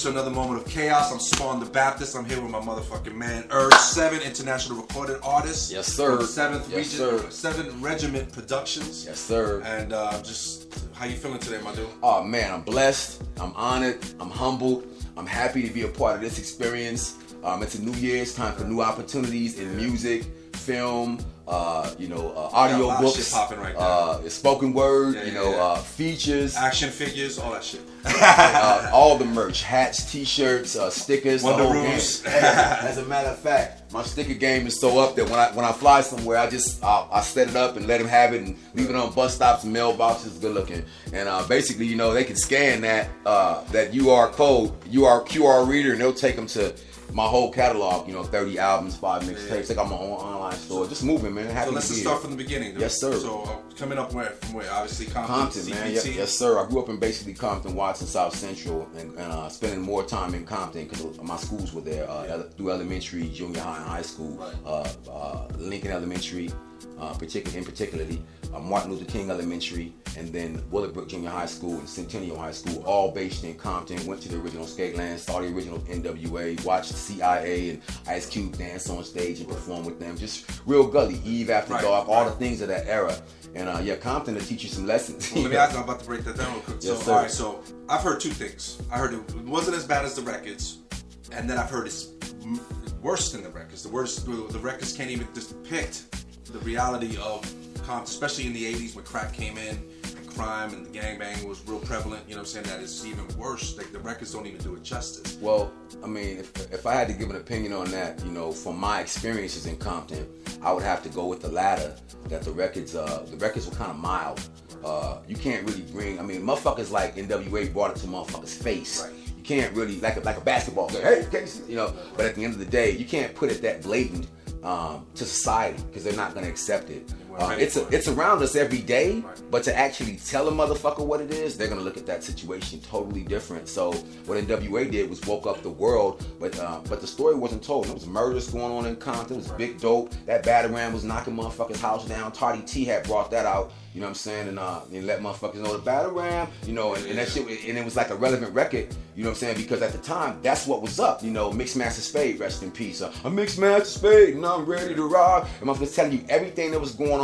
to another moment of chaos. I'm Spawn the Baptist. I'm here with my motherfucking man, URG, international recorded artist. Yes, sir. 7th Regiment Productions. Yes, sir. And just, how you feeling today, my dude? Oh, man, I'm blessed. I'm honored. I'm humbled. I'm happy to be a part of this experience. It's a new year. It's time for new opportunities in music, film, audio books, popping right now. Spoken word, features, action figures, all that shit. all the merch, hats, t-shirts, stickers, Wonder the whole Rooms. game. As a matter of fact, my sticker game is so up that when I fly somewhere, I set it up and let them have it and leave it on bus stops and mailboxes. Good looking, and basically, they can scan that QR reader, and they'll take them to my whole catalog, 30 albums, 5 mixtapes. I got my own online store. Just moving, man. Happy so let's to be start here. from the beginning, dude. Yes, sir. So coming up from where? Obviously Compton, man. Yes, sir. I grew up in basically Compton, Watson, South Central, and spending more time in Compton because my schools were there through elementary, junior high, and high school. Lincoln Elementary, particularly Martin Luther King Elementary, and then Willowbrook Junior High School and Centennial High School, all based in Compton. Went to the original Skateland, saw the original NWA, watched CIA and Ice Cube dance on stage and perform with them. Just real gully, Eve After Dark, all the things of that era. And Compton to teach you some lessons. Well, let me ask you, I'm about to break that down real quick. Yes, so, all right, so I've heard two things. I heard it wasn't as bad as the records, and then I've heard it's worse than the records. The records can't even depict the reality of Compton, especially in the 80s when crack came in and crime and the gangbang was real prevalent. You know what I'm saying? That it's even worse. Like, the records don't even do it justice. Well, I mean, if I had to give an opinion on that, from my experiences in Compton, I would have to go with the latter. That the records were kind of mild. You can't really bring. I mean, motherfuckers like NWA brought it to motherfuckers' face. Right. You can't really like a basketball player. Hey, Casey, But at the end of the day, you can't put it that blatant to society because they're not going to accept it. It's around us every day, but to actually tell a motherfucker what it is, they're going to look at that situation totally different. So what NWA did was woke up the world, but the story wasn't told. There was murders going on in Compton. It was big dope. That Batarang was knocking motherfuckers' house down. Tardy T had brought that out. You know what I'm saying? And let motherfuckers know the Batarang, and that shit, and it was like a relevant record, you know what I'm saying? Because at the time, that's what was up, Mixed Master Spade, rest in peace. I'm Mixed Master Spade, and I'm ready to rock. And motherfuckers telling you everything that was going on.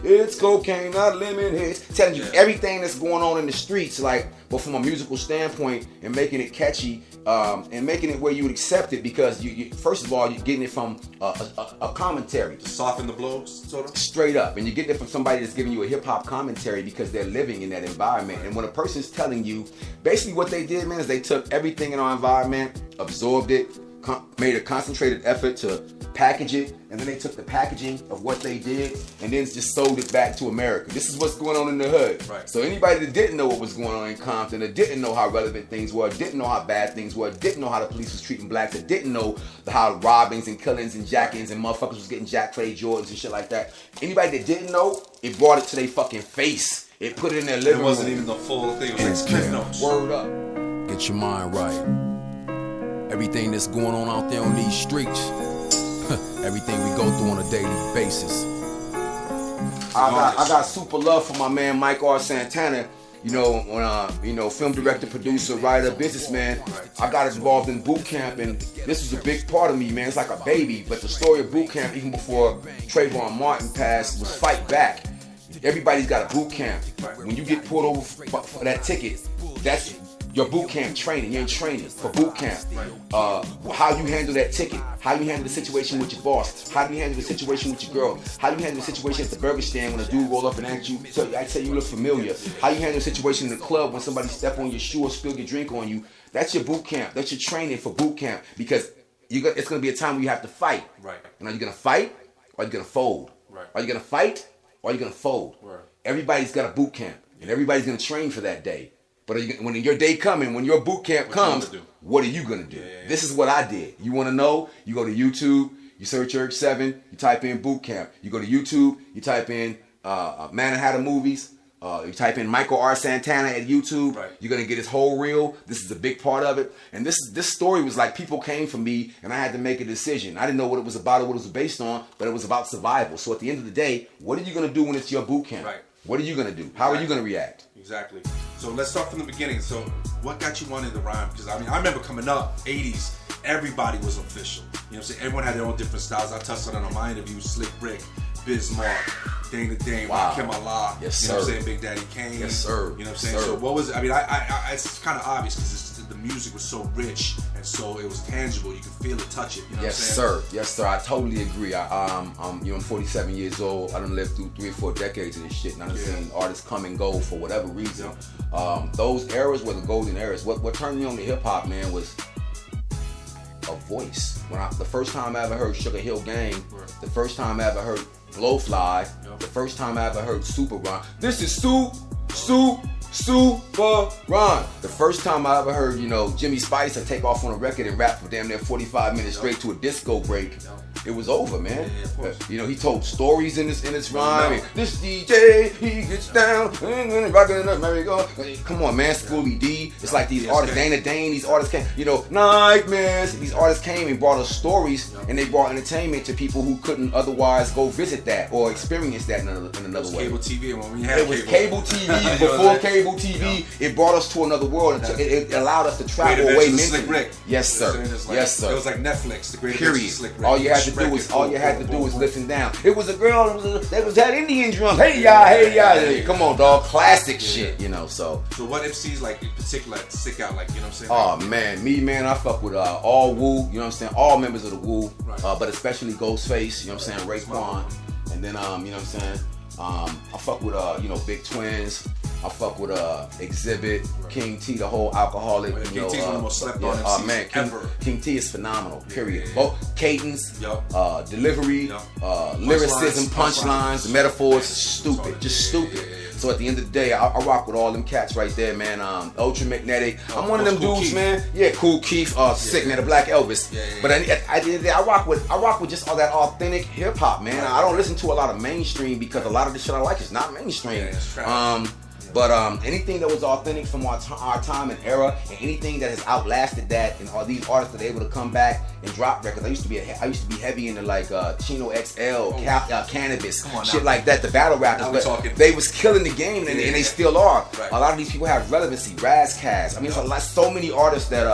It's cocaine, not lemon hits. Telling you everything that's going on in the streets, but from a musical standpoint, and making it catchy, and making it where you would accept it, because you first of all, you're getting it from a commentary. To soften the blows, sort of? Straight up. And you're getting it from somebody that's giving you a hip-hop commentary because they're living in that environment. And when a person's telling you, basically what they did, man, is they took everything in our environment, absorbed it, made a concentrated effort to package it, and then they took the packaging of what they did and then just sold it back to America. This is what's going on in the hood. Right. So anybody that didn't know what was going on in Compton, that didn't know how relevant things were, didn't know how bad things were, didn't know how the police was treating blacks, that didn't know how robbings and killings and jackings and motherfuckers was getting Jack Clay Jordans and shit like that. Anybody that didn't know, it brought it to their fucking face. It put it in their living room. It wasn't even the full thing. It was like Cliff Notes. Word up. Get your mind right. Everything that's going on out there on these streets, everything we go through on a daily basis. I got super love for my man Mike R. Santana. Film director, producer, writer, businessman. I got involved in boot camp, and this was a big part of me, man. It's like a baby. But the story of boot camp, even before Trayvon Martin passed, was fight back. Everybody's got a boot camp. When you get pulled over for that ticket, that's your boot camp training. You're in training for boot camp. How you handle that ticket, how you handle the situation with your boss, how you handle the situation with your girl, how you handle the situation at the burger stand when a dude roll up and ask you, I tell you look familiar, how you handle the situation in the club when somebody step on your shoe or spill your drink on you. That's your boot camp. That's your training for boot camp, because it's going to be a time where you have to fight. Right. And are you going to fight or are you going to fold? Right. Are you going to fight or are you going to fold? Right. Everybody's got a boot camp, and everybody's going to train for that day. But when your day coming, when your boot camp comes, what are you going to do? This is what I did. You want to know? You go to YouTube, you search URG7, you type in boot camp. You go to YouTube, you type in Manhattan Movies, you type in Michael R. Santana at YouTube. Right. You're going to get his whole reel. This is a big part of it. And this story was like, people came for me and I had to make a decision. I didn't know what it was about or what it was based on, but it was about survival. So at the end of the day, what are you going to do when it's your boot camp? Right. What are you going to do? How are you going to react? Exactly. So let's start from the beginning. So what got you wanting to rhyme? Because I mean, I remember coming up, 80s, everybody was official. You know what I'm saying? Everyone had their own different styles. I touched on it on my interview, Slick Rick, Bismarck, Dane to Dane, Kim Allah, yes, you know what I'm saying, Big Daddy Kane. Yes, sir. You know what I'm saying? So what was it? I mean, I it's kind of obvious because the music was so rich and so it was tangible. You could feel it, touch it. You know yes, what I'm saying? sir. Yes, sir. I totally agree. I'm 47 years old. I done lived through 3 or 4 decades of this shit, and I've seen artists come and go for whatever reason. Those eras were the golden eras. What turned me on to hip hop, man, was a voice. The first time I ever heard Sugar Hill Gang, the first time I ever heard Blowfly, the first time I ever heard Super Ron. This is Super Ron. The first time I ever heard, Jimmy Spicer take off on a record and rap for damn near 45 minutes straight to a disco break. It was over, man. He told stories in his rhyme. This DJ, he gets down, rocking it up, merry-go. Come on, man, Schoolie D. It's like these artists, Dana Dane, these artists came, Nightmares. These artists came and brought us stories, and they brought entertainment to people who couldn't otherwise go visit that or experience that in another way. Cable TV when we had it was cable TV. Before cable TV, it brought us to another world. It allowed us to travel away mentally. Yes, sir. Yes, sir. It was like Netflix. The great period. Slick Rick. All you had to do was listen down. It was a girl. That was that Indian drum. Hey y'all. Come on, dog. Classic shit. So what MCs like in particular stick out? Like, you know what I'm saying? Oh man, I fuck with all WU. You know what I'm saying? All members of the WU, but especially Ghostface. You know what I'm saying? Raekwon, and then you know what I'm saying? I fuck with Big Twins. I fuck with EXZIBIT, King T, the whole alcoholic. King T's one of the most slept on MCs ever. King T is phenomenal. Period. Both cadence, delivery, lyricism, punchlines, metaphors, stupid, just stupid. So at the end of the day, I rock with all them cats right there, man. Ultra Magnetic. I'm one of them dudes, man. Yeah, Cool Keith, sick man, the Black Elvis. But at the end of the day, I rock with just all that authentic hip hop, man. I don't listen to a lot of mainstream because a lot of the shit I like is not mainstream. But anything that was authentic from our time and era, and anything that has outlasted that, and all these artists that are able to come back and drop records. I used to be heavy into like Chino XL, Cannabis, shit like that. The battle rappers, but they was killing the game, and they still are. A lot of these people have relevancy. Razzcast. I mean, so many artists that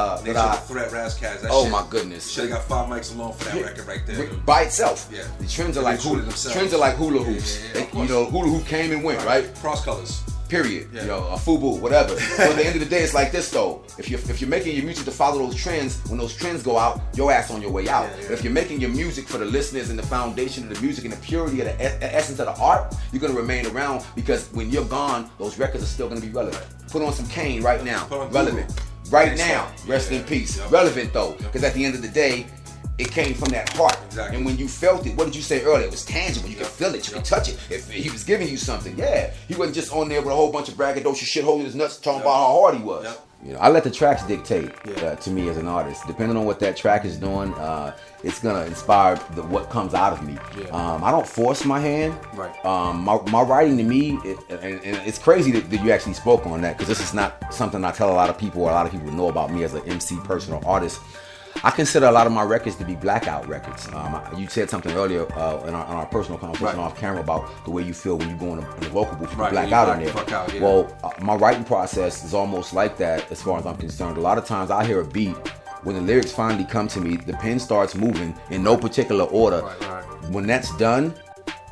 Threat Razzcast. Oh my goodness. Should have got 5 mics alone for that record right there. By itself. Yeah. The trends are like hula hoops. Hula hoop came and went, right? Cross colors. Period. A FUBU, whatever. So at the end of the day, it's like this though. If you're making your music to follow those trends, when those trends go out, your ass on your way out. But if you're making your music for the listeners and the foundation of the music and the purity of the essence of the art, you're gonna remain around because when you're gone, those records are still gonna be relevant. Put on some Kane right now. Relevant. Right now. Rest in peace. Relevant though, because at the end of the day, it came from that heart. Exactly. And when you felt it, what did you say earlier? It was tangible. You could feel it. You could touch it. If he was giving you something, he wasn't just on there with a whole bunch of braggadocious shit holding his nuts talking about how hard he was. I let the tracks dictate to me as an artist. Depending on what that track is doing, it's gonna inspire what comes out of me. I don't force my hand. My writing to me, and it's crazy that you actually spoke on that, because this is not something I tell a lot of people, or a lot of people know about me as an MC, person, or artist. I consider a lot of my records to be blackout records. You said something earlier in our personal conversation off camera about the way you feel when you go in the vocal booth, you black out in there. Well, my writing process is almost like that as far as I'm concerned. A lot of times I hear a beat, when the lyrics finally come to me, the pen starts moving in no particular order. When that's done,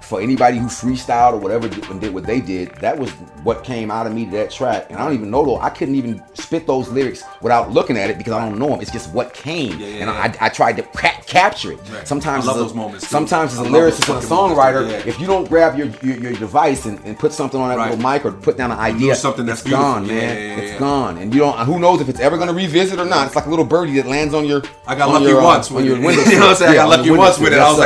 for anybody who freestyled or whatever and did what they did, that was what came out of me to that track. And I don't even know though, I couldn't even spit those lyrics without looking at it because I don't know them. It's just what came. And I tried to capture it. Sometimes I love those moments. Sometimes as a lyricist and a songwriter, if you don't grab your device and put something on that little mic or put down an idea, it's gone, man. It's gone. And you don't. Who knows if it's ever gonna revisit or not? It's like a little birdie that lands on your. I got lucky once with it. You know what I'm saying? I got lucky once with it. I was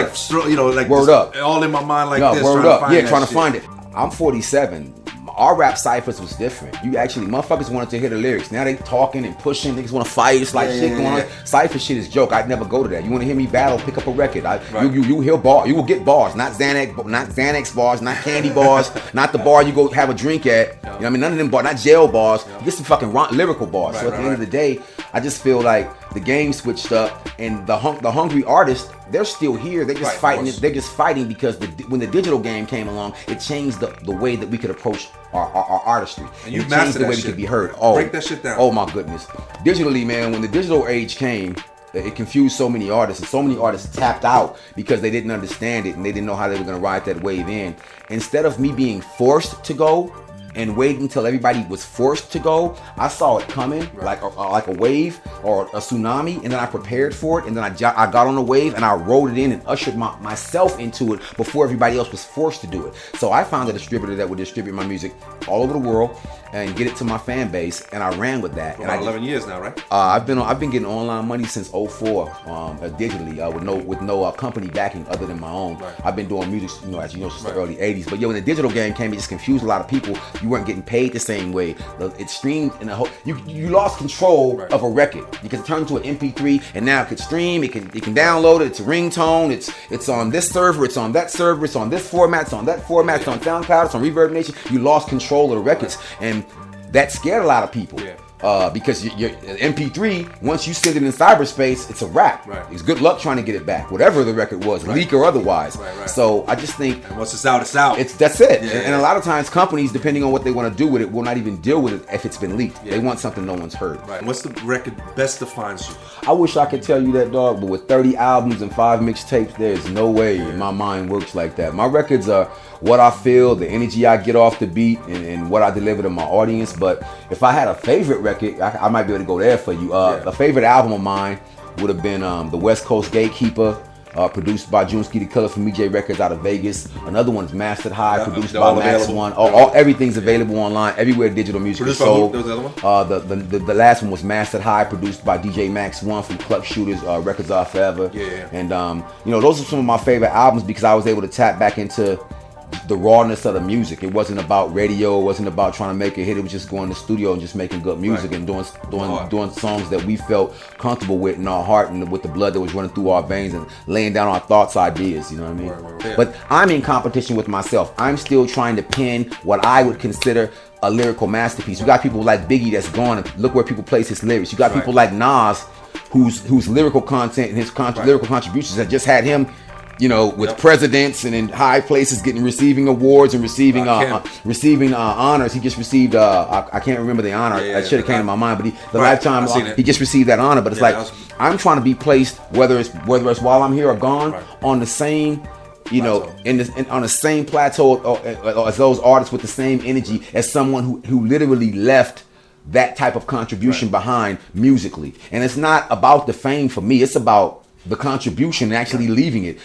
like, word up, all in my mind. Word up. Trying to find it. I'm 47. Our rap ciphers was different. You actually, motherfuckers wanted to hear the lyrics. Now they talking and pushing. Niggas want to fight. It's like shit going on. Cypher shit is joke. I'd never go to that. You want to hear me battle? Pick up a record. You hear bars. You will get bars. Not Xanax bars. Not candy bars. Not the bar you go have a drink at. You know what I mean? None of them bars. Not jail bars. Get some fucking lyrical bars. So at the end of the day, I just feel like the game switched up, and the hungry artist they're still here. They're just fighting. They're just fighting because when the digital game came along, it changed the way that we could approach our artistry. And you changed the way we could be heard. Oh, break that shit down. Oh my goodness. Digitally, man, when the digital age came, it confused so many artists, and so many artists tapped out because they didn't understand it and they didn't know how they were going to ride that wave in. Instead of me being forced to go and waiting until everybody was forced to go, I saw it coming like a wave or a tsunami, and then I prepared for it, and then I got on the wave and I rode it in and ushered myself into it before everybody else was forced to do it. So I found a distributor that would distribute my music all over the world and get it to my fan base, and I ran with that. About 11 years now, right? I've been getting online money since 2004, digitally, with no company backing other than my own. Right. I've been doing music, as you know, since the early 80s. But when the digital game came, it just confused a lot of people. You weren't getting paid the same way. It streamed in a whole. You lost control of a record because it turned into an MP3, and now it can stream. It can download it. It's a ringtone. It's on this server. It's on that server. It's on this format. It's on that format. It's on SoundCloud. It's on Reverb Nation. You lost control of the records, and that scared a lot of people. Because your MP3, once you send it in cyberspace, it's a wrap. Right. It's good luck trying to get it back, whatever the record was, leak or otherwise. Right. So I just think, and once it's out, it's out. That's it. And a lot of times, companies, depending on what they want to do with it, will not even deal with it if it's been leaked. They want something no one's heard. Right. What's the record best defines you? I wish I could tell you that, dog, but with 30 albums and 5 mixtapes, there's no way my mind works like that. My records are what I feel, the energy I get off the beat, and what I deliver to my audience. But if I had a favorite record, I might be able to go there for you. A favorite album of mine would have been the West Coast Gatekeeper, produced by Juneski the Killer from EJ Records out of Vegas. Another one is Mastered High, produced by Max One. Everything's available online, everywhere digital music is sold. Produced by who? The last one was Mastered High, produced by DJ Max One from Cluck Shooters, Records Are Forever. And those are some of my favorite albums because I was able to tap back into the rawness of the music. It wasn't about radio. It wasn't about trying to make a hit. It was just going to the studio and just making good music and doing songs that we felt comfortable with in our heart and with the blood that was running through our veins and laying down our thoughts, ideas. You know what I mean? But I'm in competition with myself. I'm still trying to pin what I would consider a lyrical masterpiece. You got people like Biggie that's gone, and look where people place his lyrics. You got people like Nas, whose lyrical content and his lyrical contributions have just had him, with presidents and in high places, receiving awards and receiving honors. He just received I can't remember the honor. I should have came to my mind, but Lifetime he just received that honor. But it's I'm trying to be placed, whether it's while I'm here or gone, on the same on the same plateau as those artists with the same energy as someone who literally left that type of contribution behind musically. And it's not about the fame for me. It's about the contribution and actually leaving it.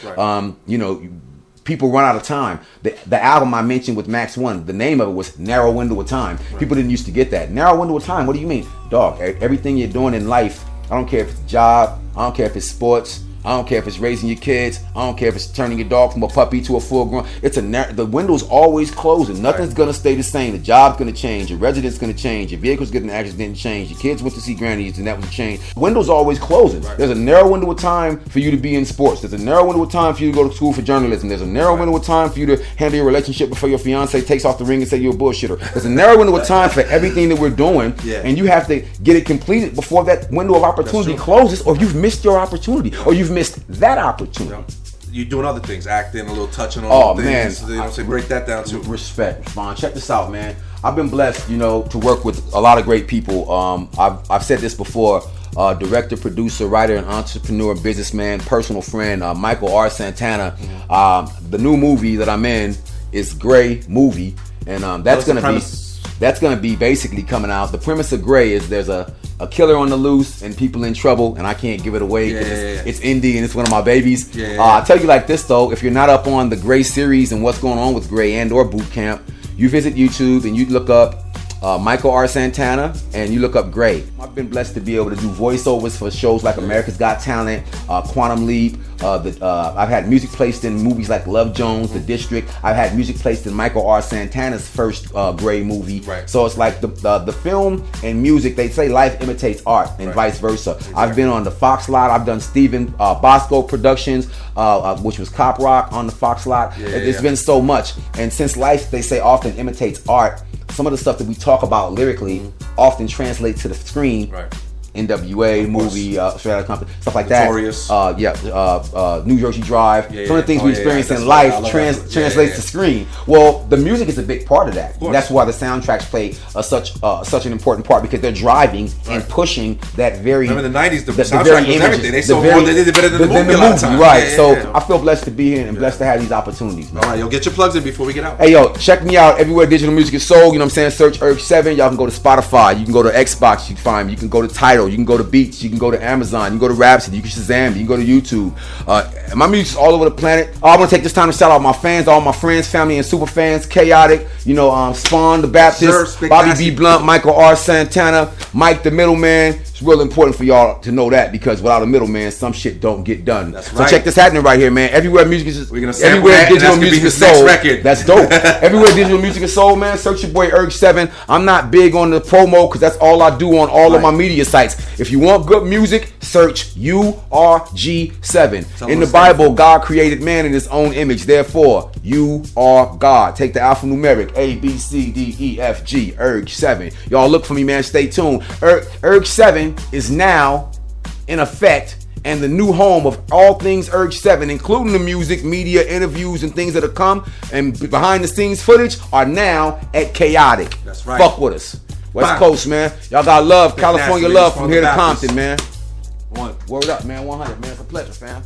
People run out of time. The album I mentioned with Max One, the name of it was Narrow Window of Time. People didn't used to get that. Narrow Window of Time, what do you mean? Dog, everything you're doing in life, I don't care if it's a job, I don't care if it's sports, I don't care if it's raising your kids, I don't care if it's turning your dog from a puppy to a full grown. The window's always closing. Nothing's gonna stay the same. The job's gonna change. Your residence gonna change. Your vehicle's getting an accident change. Your kids went to see grannies and that was a change. The window's always closing. There's a narrow window of time for you to be in sports. There's a narrow window of time for you to go to school for journalism. There's a narrow window of time for you to handle your relationship before your fiance takes off the ring and say you're a bullshitter. There's a narrow window of time for everything that we're doing, and you have to get it completed before that window of opportunity closes, or you've missed your opportunity, or you've missed that opportunity. You're doing other things, acting, a little touching on things. Man, break that down too. Respect, Vaughn. Check this out, man. I've been blessed, to work with a lot of great people. I've said this before. Director, producer, writer, and entrepreneur, businessman, personal friend, Michael R. Santana. The new movie that I'm in is Gray Movie, and that's gonna be basically coming out. The premise of Gray is there's a killer on the loose and people in trouble, and I can't give it away because it's indie and it's one of my babies. I'll tell you like this though, if you're not up on the Gray series and what's going on with Gray and or Boot Camp, you visit YouTube and you look up Michael R. Santana and you look up Gray. I've been blessed to be able to do voiceovers for shows like America's Got Talent, Quantum Leap. I've had music placed in movies like Love Jones, The District. I've had music placed in Michael R. Santana's first Gray movie. So it's like the film and music, they say life imitates art and vice versa. I've been on the Fox lot. I've done Stephen Bosco Productions, which was Cop Rock on the Fox lot. It's been so much. And since life, they say, often imitates art, some of the stuff that we talk about lyrically often translates to the screen NWA movie, Australia Compton, stuff like Notorious. that. New Jersey Drive. Some of the things we experience in That's life translates to screen. Well, the music is a big part of that. And that's why the soundtracks play such an important part, because they're driving and pushing that very. Remember the 90s, the soundtrack was everything. They saw more, they did it better than the movie a lot of times. Right. So I feel blessed to be here and blessed to have these opportunities, man. All right, yo, get your plugs in before we get out. Hey, yo, check me out everywhere digital music is sold. You know what I'm saying? Search URG7. Y'all can go to Spotify. You can go to Xbox. You can find me. You can go to Tidal. You can go to Beats. You can go to Amazon. You can go to Rhapsody. You can Shazam. You can go to YouTube. My music's all over the planet. I want to take this time to shout out my fans, all my friends, family, and super fans. Chaotic, Spawn the Baptist, Bobby B. Blunt, Michael R. Santana, Mike the Middleman. It's real important for y'all to know that, because without a middleman, some shit don't get done. That's right. So check this happening right here, man. Everywhere music is, everywhere digital music is sold. That's dope. Everywhere digital music is sold, man. Search your boy URG7. I'm not big on the promo, because that's all I do on all of my media sites. If you want good music, search URG7. In the Bible, God created man in his own image. Therefore, you are God. Take the alphanumeric A, B, C, D, E, F, G, URG7. Y'all look for me, man. Stay tuned. URG7 is now in effect and the new home of all things URG7, including the music, media, interviews, and things that are come. And behind the scenes footage are now at Chaotic. That's right. Fuck with us. West Coast, man. Y'all got love. California love from here to Compton, man. Word up, man. 100, man. It's a pleasure, fam.